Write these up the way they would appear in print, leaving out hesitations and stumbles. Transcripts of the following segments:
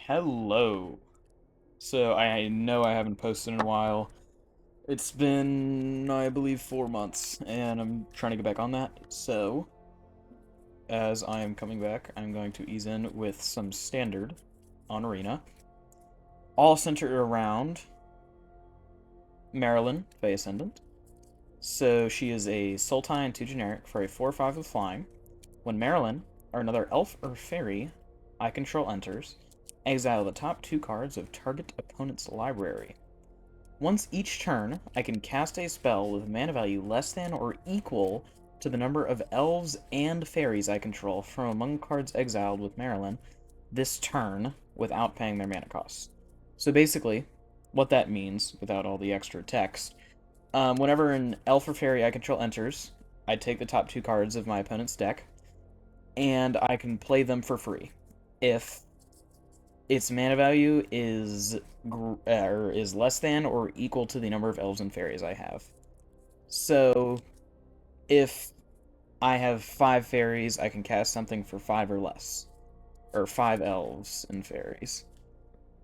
Hello. So I know I haven't posted in a while. It's been, I believe, 4 months, and I'm trying to get back on that. So, as I am coming back, I'm going to ease in with some standard on Arena, all centered around Marilyn, Fae Ascendant. So she is a Sultai and 2 generic for a 4/5 with flying. When Marilyn, or another elf or fairy I control enters, exile the top 2 cards of target opponent's library. Once each turn, I can cast a spell with mana value less than or equal to the number of elves and fairies I control from among cards exiled with Marilyn this turn without paying their mana costs. So basically, what that means, without all the extra text, whenever an elf or fairy I control enters, I take the top 2 cards of my opponent's deck, and I can play them for free if its mana value is less than or equal to the number of elves and fairies I have. So, if I have 5 fairies, I can cast something for 5 or less, or 5 elves and fairies.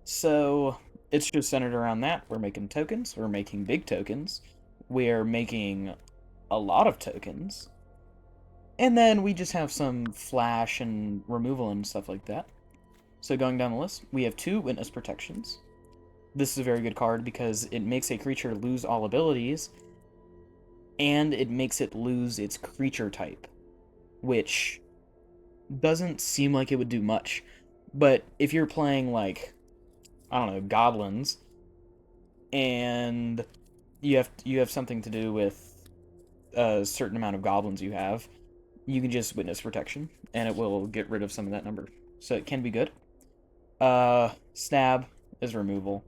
So, it's just centered around that. We're making tokens, we're making big tokens, we're making a lot of tokens, and then we just have some flash and removal and stuff like that. So going down the list, we have 2 Witness Protections. This is a very good card because it makes a creature lose all abilities, and it makes it lose its creature type, which doesn't seem like it would do much. But if you're playing, like, I don't know, goblins, and you have something to do with a certain amount of goblins you have, you can just Witness Protection, and it will get rid of some of that number. So it can be good. Stab is removal.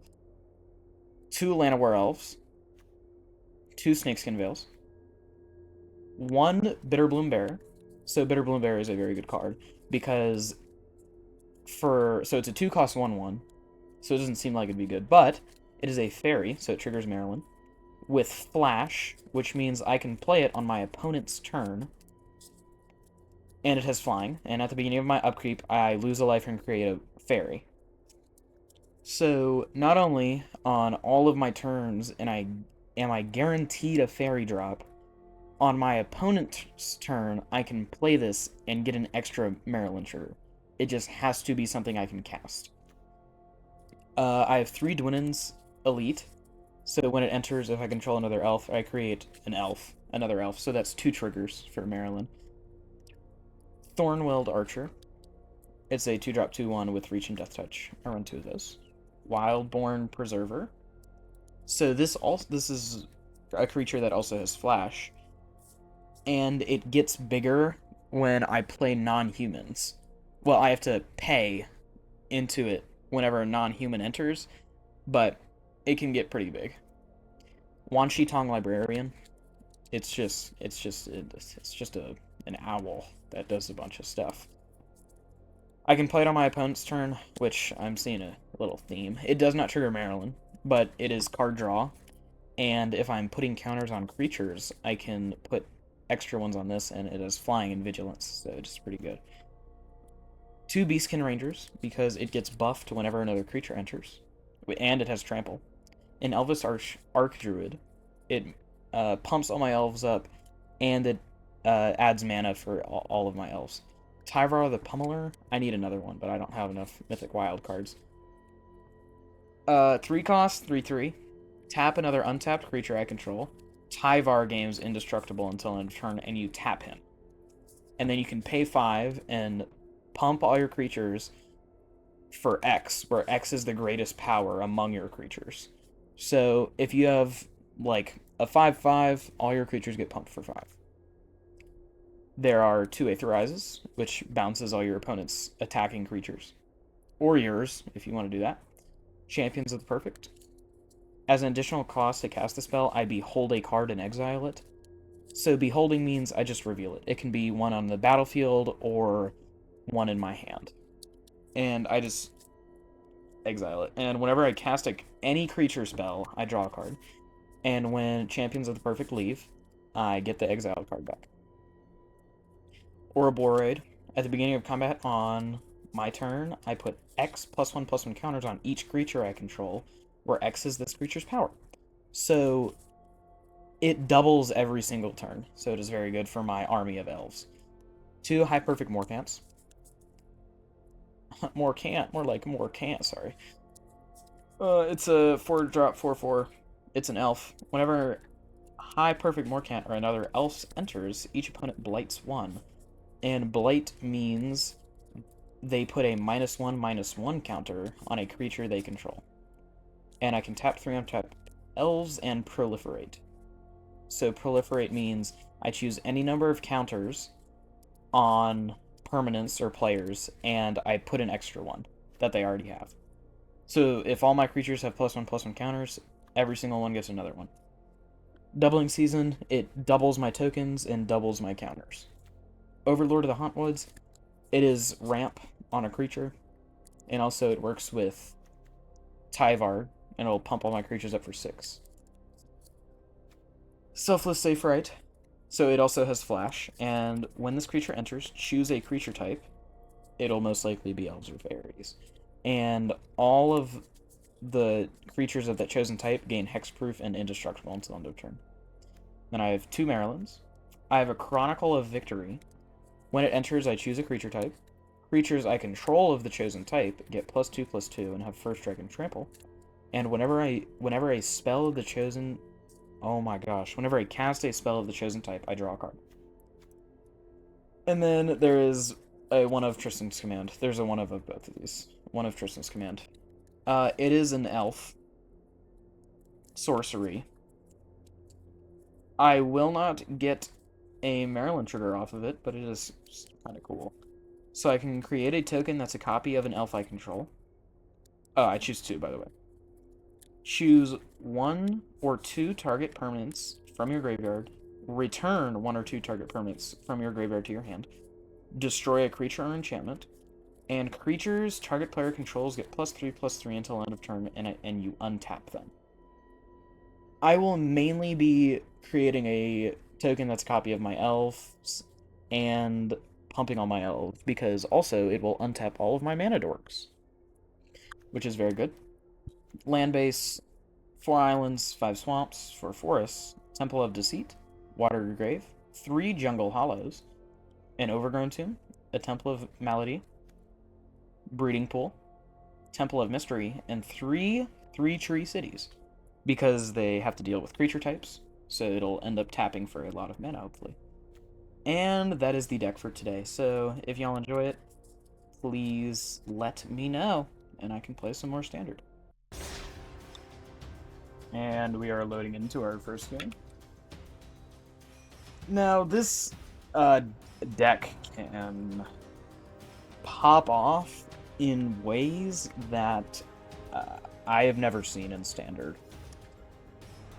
2 Llanowar Elves. 2 Snakeskin Veils. 1 Bitterbloom Bear. So Bitterbloom Bear is a very good card because so it's a 2-cost 1/1, so it doesn't seem like it'd be good, but it is a fairy, so it triggers Marilyn, with flash, which means I can play it on my opponent's turn, and it has flying, and at the beginning of my upkeep, I lose a life and create a fairy. So not only on all of my turns am I guaranteed a fairy drop, on my opponent's turn, I can play this and get an extra Marilyn trigger. It just has to be something I can cast. I have 3 Dwynen's Elite, so when it enters, if I control another elf, I create another elf, so that's 2 triggers for Marilyn. Thornweld Archer. It's a 2-drop 2/1 with Reach and Death Touch. I run 2 of those. Wildborn Preserver. So this is a creature that also has Flash, and it gets bigger when I play non-humans. Well, I have to pay into it whenever a non-human enters, but it can get pretty big. Wan Shi Tong Librarian. It's just an owl that does a bunch of stuff. I can play it on my opponent's turn, which I'm seeing a little theme. It does not trigger Marilyn, but it is card draw, and if I'm putting counters on creatures, I can put extra ones on this, and it has flying and vigilance, so it's pretty good. 2 Beastkin Rangers, because it gets buffed whenever another creature enters, and it has trample. An Elvis Archdruid, it pumps all my elves up, and it adds mana for all of my elves. Tyvar the Pummeler, I need another one, but I don't have enough Mythic Wild cards. 3 cost, 3/3. Tap another untapped creature I control. Tyvar gains indestructible until end of turn, and you tap him. And then you can pay 5 and pump all your creatures for X, where X is the greatest power among your creatures. So if you have, like, a 5/5, all your creatures get pumped for 5. There are 2 Aetherizes, which bounces all your opponent's attacking creatures. Or yours, if you want to do that. Champions of the Perfect. As an additional cost to cast the spell, I behold a card and exile it. So beholding means I just reveal it. It can be one on the battlefield or one in my hand. And I just exile it. And whenever I cast any creature spell, I draw a card. And when Champions of the Perfect leave, I get the exiled card back. Ouroboros. At the beginning of combat on my turn, I put X +1/+1 counters on each creature I control, where X is this creature's power. So it doubles every single turn, so it is very good for my army of elves. 2 high perfect Morcants. More can't, sorry. It's a 4-drop 4/4. It's an elf. Whenever high perfect Morcant or another elf enters, each opponent blights 1. And blight means they put a -1/-1 counter on a creature they control. And I can tap 3 untap elves and proliferate. So proliferate means I choose any number of counters on permanents or players, and I put an extra one that they already have. So if all my creatures have +1/+1 counters, every single one gets another one. Doubling Season, it doubles my tokens and doubles my counters. Overlord of the Hauntwoods, it is ramp on a creature, and also it works with Tyvar, and it'll pump all my creatures up for 6. Selfless Safe Right, so it also has Flash, and when this creature enters, choose a creature type. It'll most likely be Elves or Fairies. And all of the creatures of that chosen type gain hexproof and indestructible until end of turn. Then I have 2 Marylands. I have a Chronicle of Victory. When it enters, I choose a creature type. Creatures I control of the chosen type get +2/+2 and have first strike and trample. And whenever a spell of the chosen, oh my gosh, whenever I cast a spell of the chosen type, I draw a card. And then there is a one of Tristan's Command. There's a one of both of these. One of Tristan's Command. It is an elf sorcery. I will not get a Maryland trigger off of it, but it is kind of cool. So I can create a token that's a copy of an elf I control. Oh, I choose 2, by the way. Choose 1 or 2 target permanents from your graveyard. Return 1 or 2 target permanents from your graveyard to your hand. Destroy a creature or enchantment. And creatures target player controls get +3/+3 until end of turn, and you untap them. I will mainly be creating a token that's a copy of my elves and pumping on my elves, because also it will untap all of my mana dorks, which is very good. Land base, 4 islands, 5 swamps, 4 forests, Temple of Deceit, Watery Grave, 3 Jungle Hollows, an Overgrown Tomb, a Temple of Malady, Breeding Pool, Temple of Mystery, and 3 tree cities, because they have to deal with creature types, so it'll end up tapping for a lot of mana, hopefully. And that is the deck for today, so if y'all enjoy it, please let me know, and I can play some more Standard. And we are loading into our first game. Now, this deck can pop off in ways that I have never seen in Standard.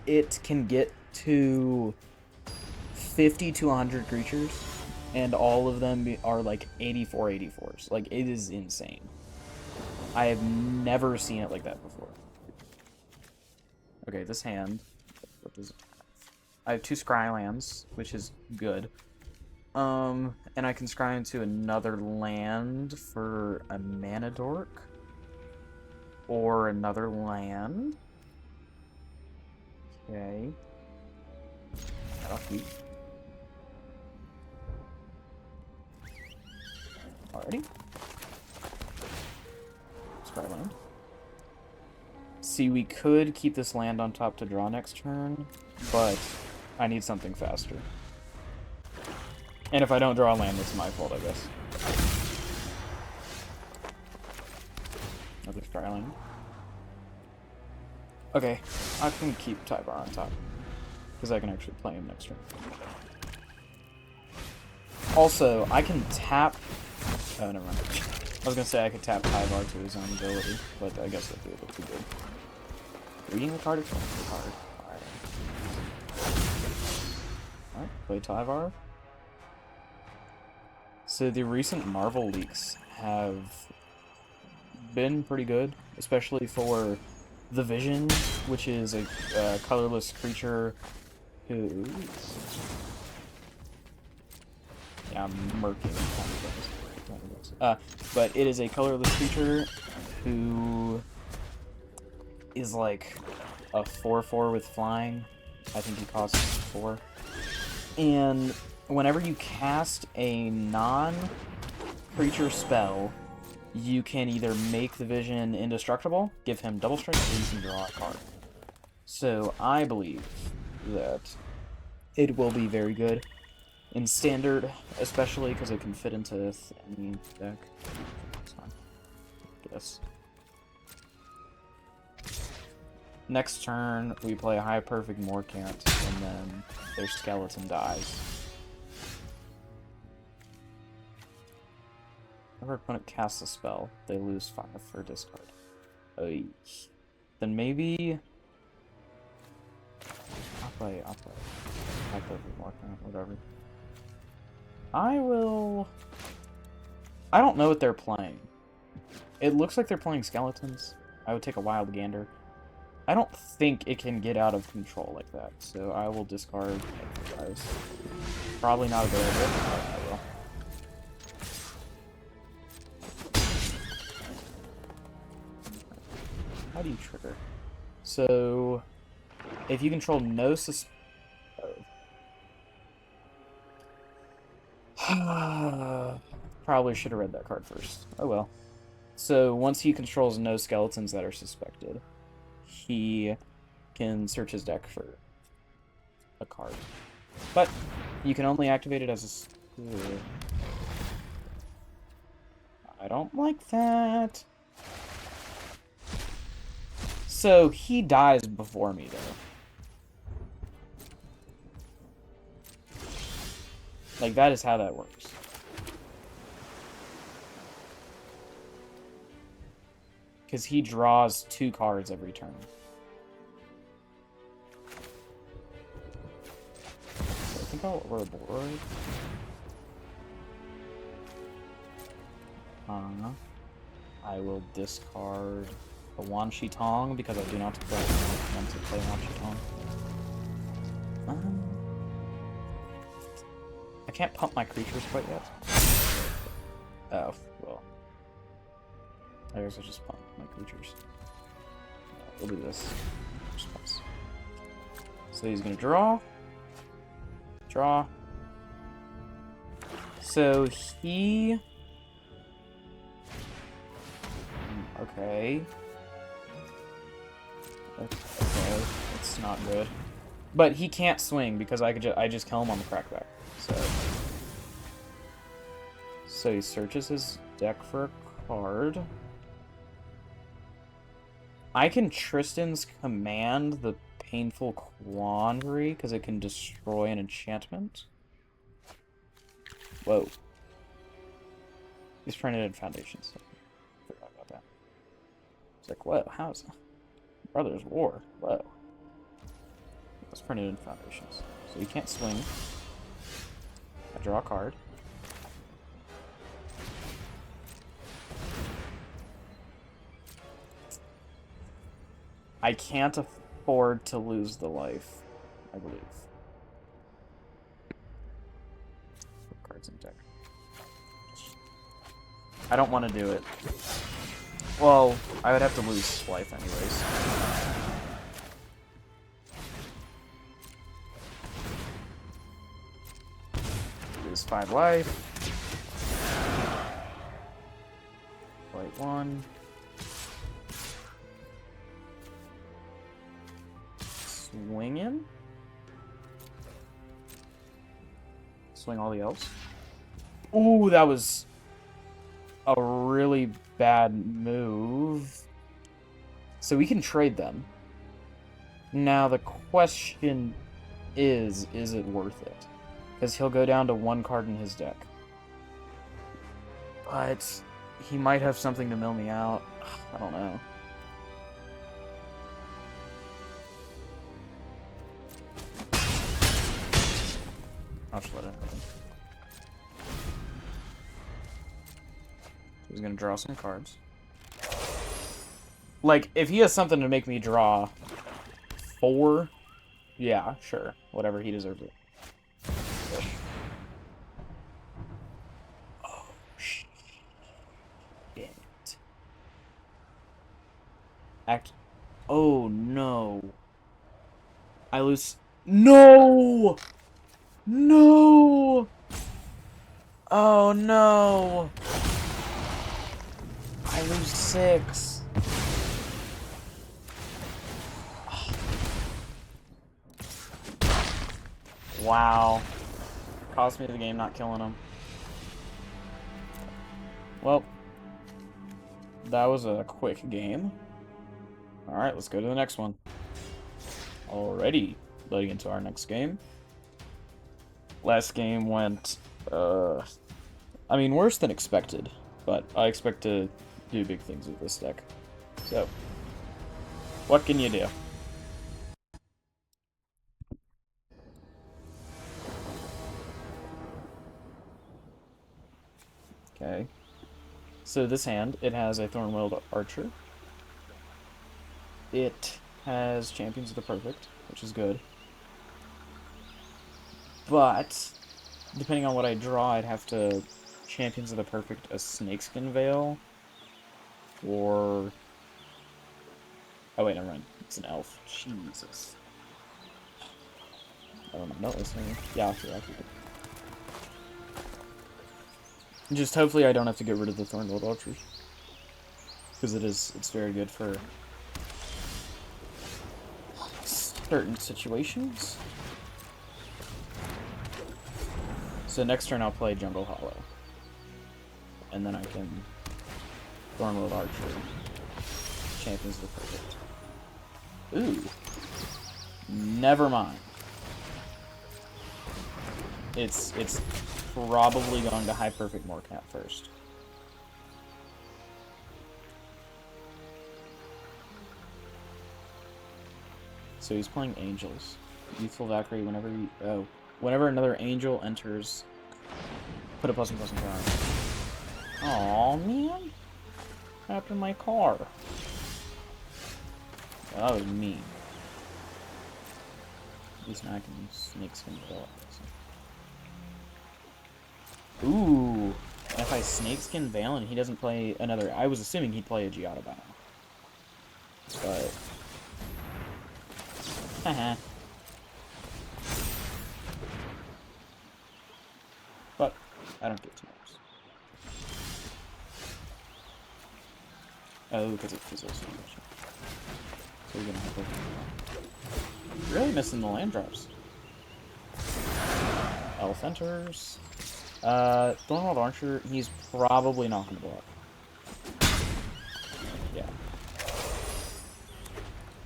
It can get to 50 to 100 creatures, and all of them are like 84/84s. Like, it is insane. I have never seen it like that before. Okay, this hand, what does it have? I have 2 Scrylands, which is good. And I can scry into another land for a mana dork. Or another land. Okay. Lucky. Alrighty. Scryland. See, we could keep this land on top to draw next turn, but I need something faster. And if I don't draw a land, it's my fault, I guess. Another Scryland. Okay, I can keep Tyvar on top, because I can actually play him next turn. Also, I can tap... Oh, never mind. I was gonna say I could tap Tyvar to his own ability, but I guess that'd be a little too good. Reading the card or drawing the card? Alright, play Tyvar. So the recent Marvel leaks have been pretty good, especially for the Vision, which is a colorless creature who... Yeah, I'm murking kind of things. But it is a colorless creature who is like a 4/4 with flying. I think he costs 4. And whenever you cast a non-creature spell, you can either make the vision indestructible, give him double strike, or you can draw a card. So I believe that it will be very good in Standard, especially because it can fit into any deck. Guess. Next turn, we play a High Perfect Morcant, and then their skeleton dies. Whenever opponent casts a spell, they lose 5 for discard. Oy. Then maybe... I'll play High Perfect Morcant, whatever. I don't know what they're playing. It looks like they're playing skeletons. I would take a Wild Gander. I don't think it can get out of control like that, so I will discard guys. Probably not a good idea, but I will. How do you trigger? So, if you control no Probably should have read that card first. Oh well. So, once he controls no skeletons that are suspected, he can search his deck for a card. But you can only activate it as a... I don't like that. So he dies before me, though. Like, that is how that works. Because he draws 2 cards every turn. So I think I'll overboard. I will discard a Wan Shi Tong because I do not want to play Wan Shi Tong. I can't pump my creatures quite yet. Oh, well. I guess I'll just pump my creatures. We'll do this. So he's gonna draw. Draw. So he... Okay. Okay, that's not good. But he can't swing because I just kill him on the crackback. So he searches his deck for a card. I can Tristan's Command the Painful Quandary because it can destroy an enchantment. Whoa. He's printed in Foundations. So I forgot about that. It's like, whoa, how's that? Brothers War. Whoa. It's printed in Foundations. So he can't swing. I draw a card. I can't afford to lose the life, I believe. Put cards in deck. I don't want to do it. Well, I would have to lose life anyways. Lose 5 life. White 1. Swinging. Swing all the elves. Ooh, that was a really bad move. So we can trade them. Now the question is it worth it? Because he'll go down to 1 card in his deck. But he might have something to mill me out. I don't know. I'll just let it happen. He's gonna draw some cards. Like, if he has something to make me draw 4, yeah, sure. Whatever, he deserves it. Oh, shit. Act. Oh no. I lose. No! No! Oh no! I lose 6. Wow. Cost me the game not killing him. Well, that was a quick game. Alright, let's go to the next one. Alrighty, loading into our next game. Last game went, I mean, worse than expected, but I expect to do big things with this deck. So, what can you do? Okay. So this hand, it has a Thornwilled Archer. It has Champions of the Perfect, which is good. But, depending on what I draw, I'd have to Champions of the Perfect a Snakeskin Veil. Or... Oh wait, never mind. It's an elf. Jesus. I don't know, not listening. Yeah, I'll keep it. Just hopefully I don't have to get rid of the Thornwilled Archers. Because it's very good for certain situations. So next turn I'll play Jungle Hollow. And then I can Thornwilled Archer. Champions of the Perfect. Ooh. Never mind. It's probably going to High Perfect Morecamp first. So he's playing Angels. Youthful Valkyrie whenever another angel enters, put a +1/+1 card. Aw, man. After my car. That was mean. At least now I can Snakeskin Veil. Ooh. And if I Snakeskin Veil and he doesn't play another... I was assuming he'd play a Giada by now. But... Haha. But, I don't get too much. Oh, because it fizzles so much. So we're gonna have to... Really missing the land drops. Elf enters. Thornwilled Archer, he's probably not gonna block. Yeah.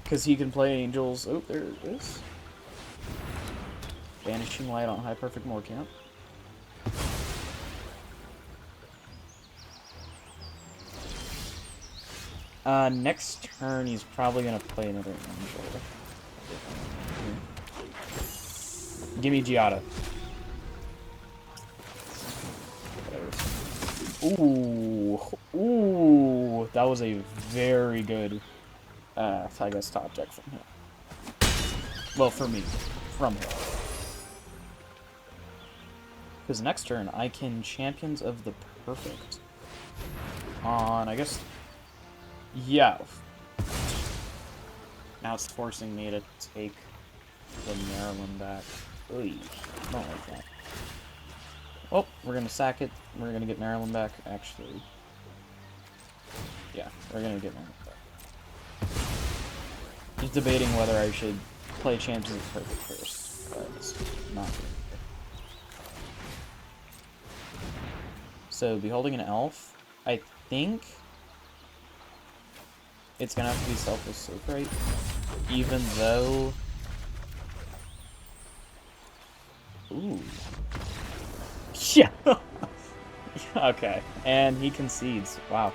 Because he can play Angels. Oh, there it is. Vanishing Light on High Perfect Morecamp. Next turn, he's probably gonna play another Angel. Give me Giada. Ooh. Ooh. That was a very good, I guess, top deck from him. Well, for me. From him. Because next turn, I can Champions of the Perfect. On, I guess... Yeah. Now it's forcing me to take the Maryland back. Oy, don't like that. Oh, we're gonna sack it. We're gonna get Maryland back, actually. Yeah, we're gonna get Maryland back. Just debating whether I should play Champions of the Perfect first, but it's not good. So, beholding an elf, I think it's gonna have to be Selfless Silkright, even though... Ooh. Yeah! Okay, and he concedes. Wow.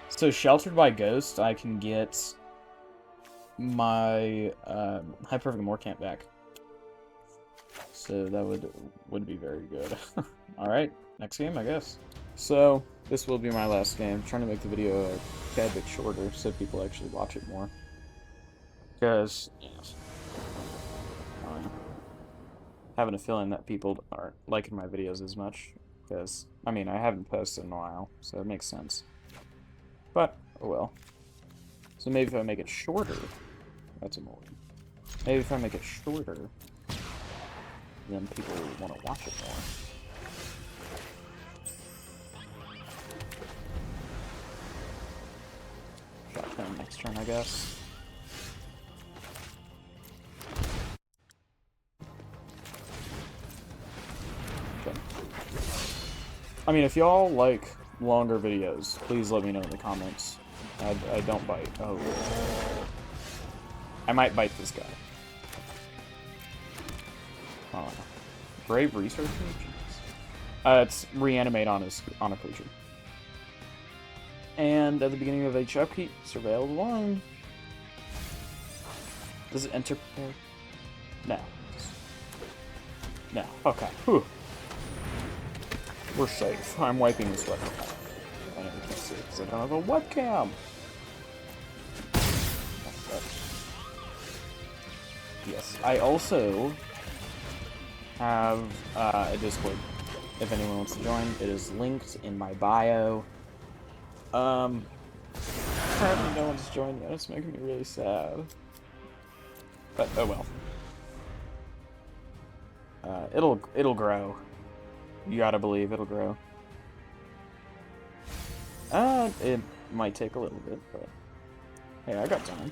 So, Sheltered by Ghost, I can get my High Perfect Morecamp back. So, that would be very good. Alright, next game, I guess. So, this will be my last game. I'm trying to make the video a tad bit shorter so people actually watch it more. Because, yes. Having a feeling that people aren't liking my videos as much. Because, I mean, I haven't posted in a while, so it makes sense. But, oh well. So maybe if I make it shorter, that's a mulligan. Maybe if I make it shorter, then people will want to watch it more. Shotgun next turn, I guess. Okay. I mean, if y'all like longer videos, please let me know in the comments. I don't bite. Oh. I might bite this guy. Brave Researcher? It's reanimate on a creature. And at the beginning of each upkeep, surveil the line. Does it enter prepared? No. No. Okay. Whew. We're safe. I'm wiping this weapon. I never can see it because I don't have a webcam. Yes. I also have a Discord. If anyone wants to join, it is linked in my bio. Apparently no one's joined yet. It's making me really sad. But oh well. It'll grow. You gotta believe it'll grow. It might take a little bit, but hey, I got time.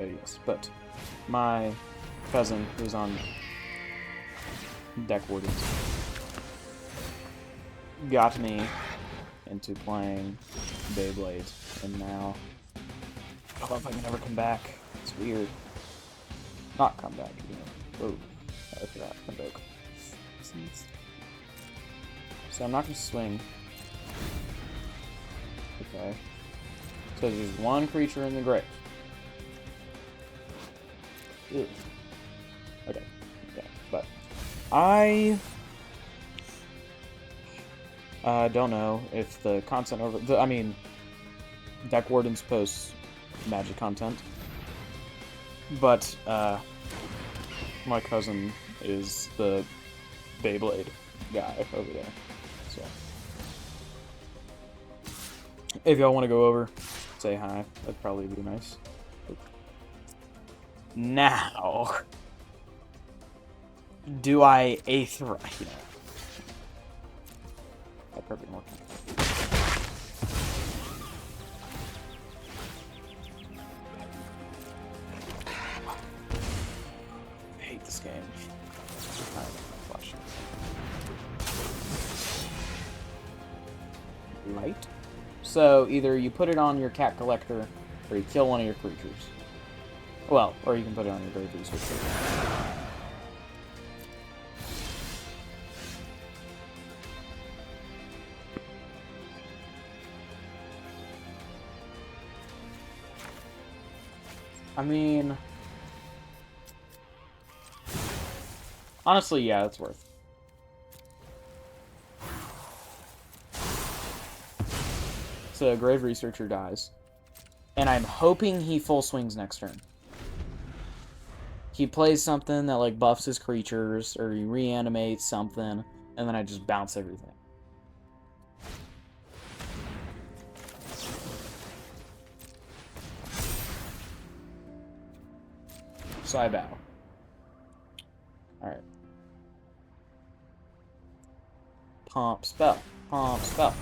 Oh yes, but my cousin who's on Deck Wardens got me into playing Beyblade, and now I don't know if I can ever come back. It's weird. Not come back, you know. Whoa, I forgot. Invoke. So I'm not gonna swing. Okay. So there's one creature in the grave. Ew. Okay. Yeah, but I don't know if the content over. I mean, Deck Wardens posts magic content, but my cousin is the Beyblade guy over there. So if y'all want to go over, say hi. That'd probably be nice. Now, do I Aether? Yeah. That's probably more comfortable. I hate this game. Right? So either you put it on your cat collector, or you kill one of your creatures. Well, or you can put it on your Brave Researcher. I mean, honestly, yeah, it's worth. So, Grave Researcher dies. And I'm hoping he full swings next turn. He plays something that, like, buffs his creatures, or he reanimates something, and then I just bounce everything. So I bow. Alright. Pump spell. Pump spell.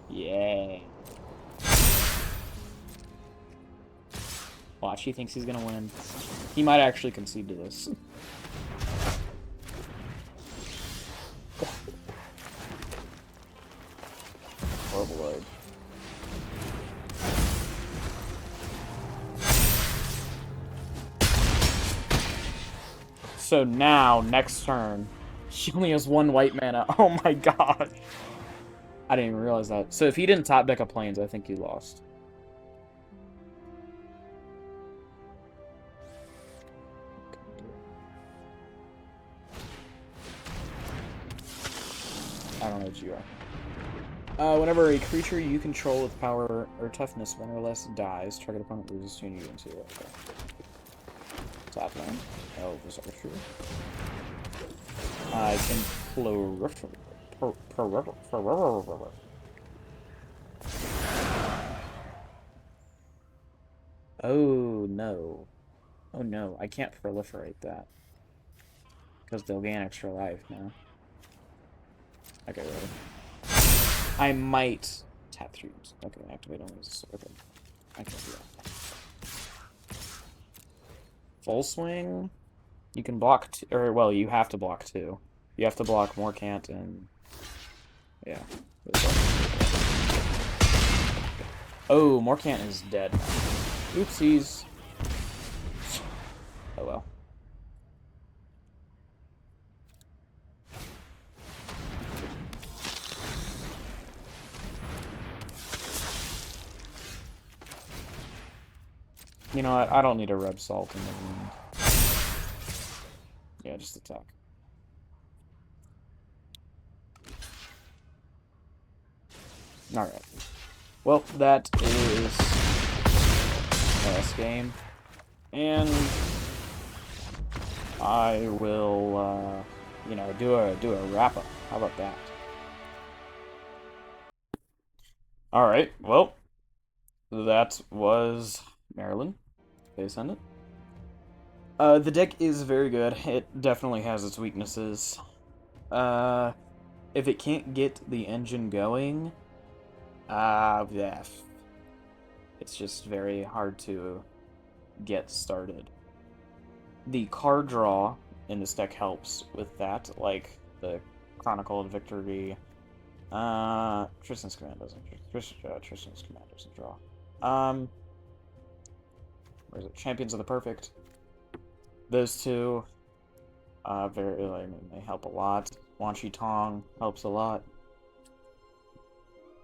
Yay. Watch, he thinks he's gonna win. He might actually concede to this. Horrible load. So now, next turn, he only has one white mana. Oh my god. I didn't even realize that. So if he didn't top deck a Plains, I think he lost. I don't know what you are. Whenever a creature you control with power or toughness 1 or less dies, target opponent loses 2 units. Okay. Tap land. Elves are true. I can Oh no. Oh no, I can't proliferate that. Because they'll gain extra life now. Okay, ready. I might tap 3. Okay, activate only this. Okay. I can't do that. Full swing. You can block or well, you have to block 2. You have to block Morcant and yeah. Oh, Morcant is dead. Oopsies. Oh well. You know what? I don't need a Reb Salt in the room. Yeah, just attack. Alright. Well, that is the last game. And I will, you know, do a wrap-up. How about that? Alright, well, that was Maryland. They send it. The deck is very good. It definitely has its weaknesses. If it can't get the engine going, yeah, it's just very hard to get started. The card draw in this deck helps with that, like the Chronicle of Victory. Tristan's Command doesn't. Tristan's Command doesn't draw. Where is it? Champions of the Perfect. Those two, very, I mean, they help a lot. Wan Shi Tong helps a lot.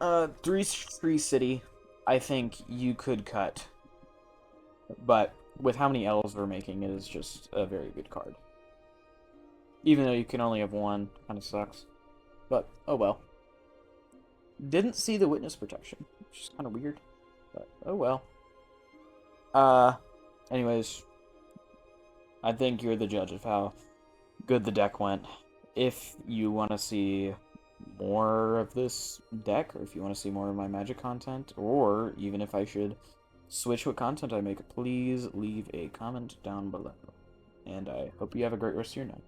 3 City, I think you could cut. But with how many elves we're making, it is just a very good card. Even though you can only have one, kind of sucks. But, oh well. Didn't see the Witness Protection, which is kind of weird. But, oh well. Anyways, I think you're the judge of how good the deck went. If you want to see more of this deck, or if you want to see more of my Magic content, or even if I should switch what content I make, please leave a comment down below. And I hope you have a great rest of your night.